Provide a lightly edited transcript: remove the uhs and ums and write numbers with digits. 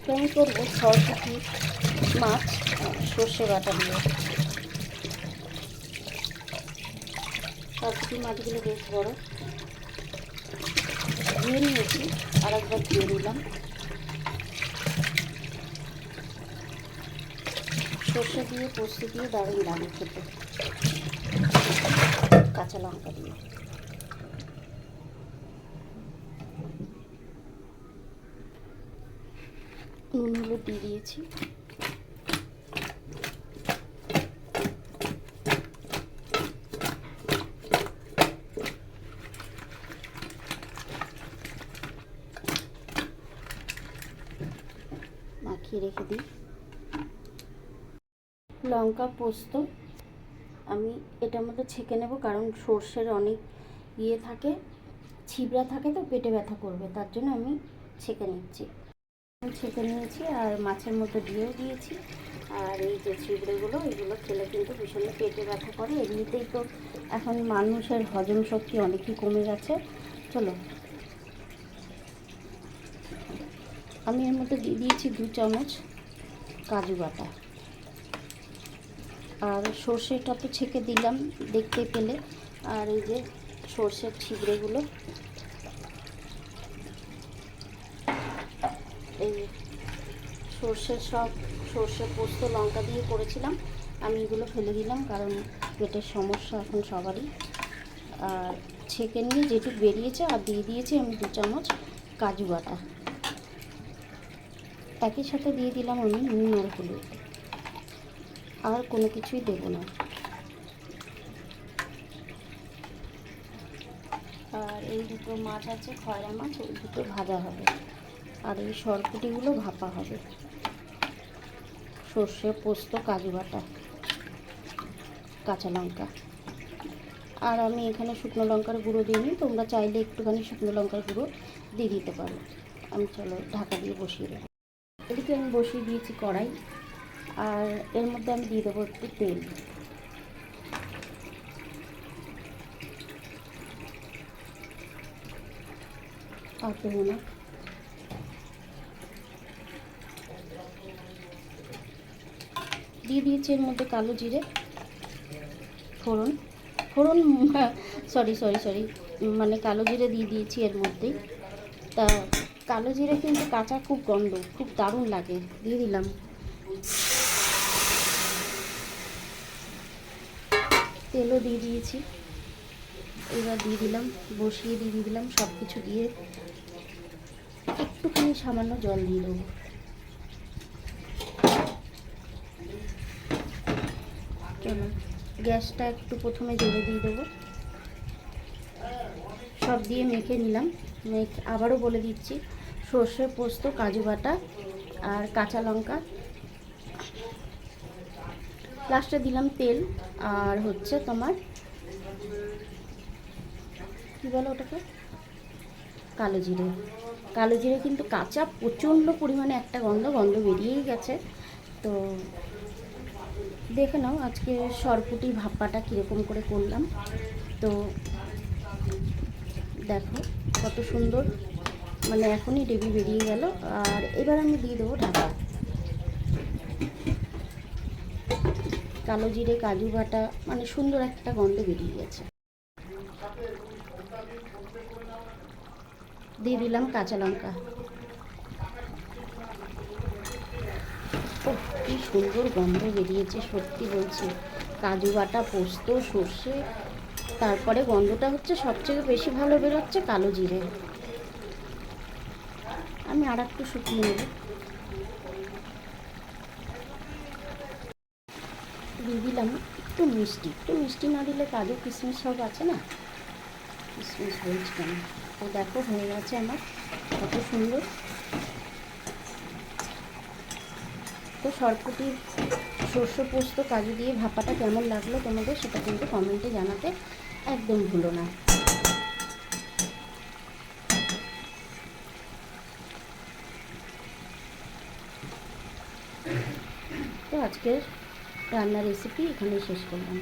তো আমি করবো সরপুঁটি মাছ সর্ষে বাটা দিয়ে। সরপুঁটি মাছগুলো বেশ বড়, ধুয়ে নিয়েছি, আর একবার ধুয়ে নিলাম। সর্ষে দিয়ে পোস্ত দিয়ে দারুণ লাগে খেতে, কাঁচা লঙ্কা দিয়ে। নুন হলুদ দিয়ে দিয়েছি। মাখিয়ে রেখে দিই। লঙ্কা পোস্ত আমি এটার মধ্যে ছেঁকে নেব, কারণ সর্ষের অনেক থাকে, ছিবড়া থাকে, তো পেটে ব্যথা করবে, তার জন্য আমি ছেঁকে নিচ্ছি। ছেঁকে নিয়েছি আর মাছের মধ্যে দিয়েও দিয়েছি। আর এই যে ছিবড়েগুলো, এগুলো খেলে কিন্তু ভীষণই পেটে ব্যথা করে। এমনিতেই তো এখন মানুষের হজম শক্তি অনেকই কমে গেছে। চলো, আমি এর মধ্যে দিয়ে দিয়েছি 2 চামচ কাজু বাটা। আর সর্ষেটা তো ছেঁকে দিলাম দেখতে পেলে। আর এই যে সর্ষের ছিবড়েগুলো, এই সর্ষে পোস্ত লঙ্কা দিয়ে করেছিলাম, আমি এগুলো ফেলে দিলাম, কারণ পেটের সমস্যা এখন সবারই। আর ছেঁকে নিয়ে যেটুকু বেরিয়েছে আর দিয়ে দিয়েছি আমি 2 চামচ কাজু বাটা। একই সাথে দিয়ে দিলাম আমি নুন আর হলুদ, আর কোনো কিছুই দেব না। আর এই দুটো মাছ আছে, খয়রা মাছ, ওই দুটো ভাজা হবে। আর এই সরপুঁটিগুলো ভাপা হবে। সর্ষে পোস্ত কাজু বাটা, কাঁচা লঙ্কা। আর আমি এখানে শুকনো লঙ্কার গুঁড়ো দিইনি, তোমরা চাইলে একটুখানি শুকনো লঙ্কার গুঁড়ো দিয়ে দিতে পারো। আমি চলো ঢাকা দিয়ে বসিয়ে দেবো। এদিকে আমি বসিয়ে দিয়েছি কড়াই, আর এর মধ্যে আমি দিয়ে দেবো একটু তেল। আর দেবো না। দিয়ে দিয়েছি এর মধ্যে কালো জিরে ফোড়ন, সরি মানে কালো জিরে দিয়ে দিয়েছি এর মধ্যেই। তা কালো জিরে কিন্তু কাঁচা খুব গন্ধ, খুব দারুণ লাগে। দিয়ে দিলাম। তেলও দিয়ে দিয়েছি। এবার দিয়ে দিলাম, বসিয়ে দিয়ে দিলাম সব কিছু দিয়ে একটুখানি সামান্য জল দিয়ে দেবো। চলো, গ্যাসটা একটু প্রথমে জোরে দিয়ে দেবো। সব দিয়ে মেখে নিলাম। আবারও বলে দিচ্ছি, সর্ষে পোস্ত কাজু বাটা আর কাঁচা লঙ্কা, লাস্টে দিলাম তেল, আর হচ্ছে তোমার কী বলো ওটাকে, কালো জিরে কিন্তু কাঁচা প্রচণ্ড পরিমাণে একটা গন্ধ বেরিয়েই গেছে। তো দেখে নাও আজকে সরপুঁটি ভাপাটা কীরকম করে করলাম। তো দেখো কত সুন্দর, মানে এখনই ডেবি বেরিয়ে গেল। আর এবার আমি দিয়ে দেবো ঢাকা। কালো জিরে কাজু বাটা, মানে সুন্দর একটা গন্ধ বেরিয়ে গেছে। দিয়ে দিলাম কাঁচা লঙ্কা। ও, কি সুন্দর গন্ধ বেরিয়েছে, সত্যি বলছি। কাজু বাটা, পোস্ত, সর্ষে, তারপরে গন্ধটা হচ্ছে সবচেয়ে বেশি ভালো বেরোচ্ছে কালো জিরে। আমি আর একটু শুকিয়ে নেব। দিয়ে দিলাম একটু মিষ্টি না দিলে কাজু কিশমিশ সব আছে না, কিশমিশ বলছি কেন। তো দেখো হয়ে গেছে আমার, কত সুন্দর। তো সরপুঁটির সর্ষে পোস্ত কাজু দিয়ে ভাপাটা কেমন লাগলো তোমাদের, সেটা কিন্তু কমেন্টে জানাতে একদম ভুলো না। তো আজকের রান্নার রেসিপি এখানেই শেষ করলাম।